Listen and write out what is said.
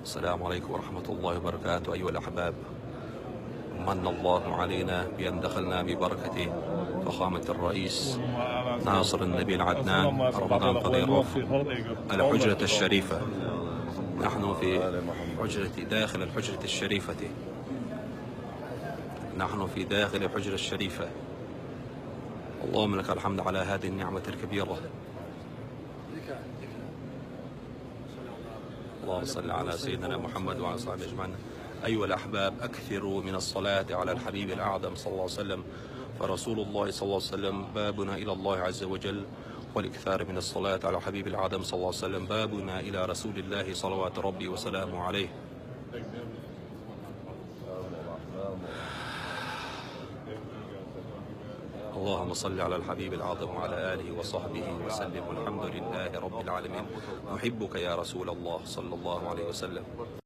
السلام عليكم ورحمة الله وبركاته. أيها الأحباب، من الله علينا بأن دخلنا ببركة فخامة الرئيس ناصر النبيل عدنان رمضان الضيف الحجرة الشريفة. نحن في داخل الحجرة الشريفة. نحن في داخل الحجرة الشريفة. اللهم لك الحمد على هذه النعمة الكبيرة. اللهم صل على سيدنا محمد وعلى صحبه أجمعين. أيها الأحباب، أكثروا من الصلاة على الحبيب الأعظم صلى الله عليه وسلم، فرسول الله صلى الله عليه وسلم بابنا إلى الله عز وجل، والإكثار من الصلاة على الحبيب الأعظم صلى الله عليه وسلم بابنا إلى رسول الله صلوات ربي وسلامه عليه. اللهم صل على الحبيب العظيم وعلى آله وصحبه وسلم، والحمد لله رب العالمين. نحبك يا رسول الله صلى الله عليه وسلم.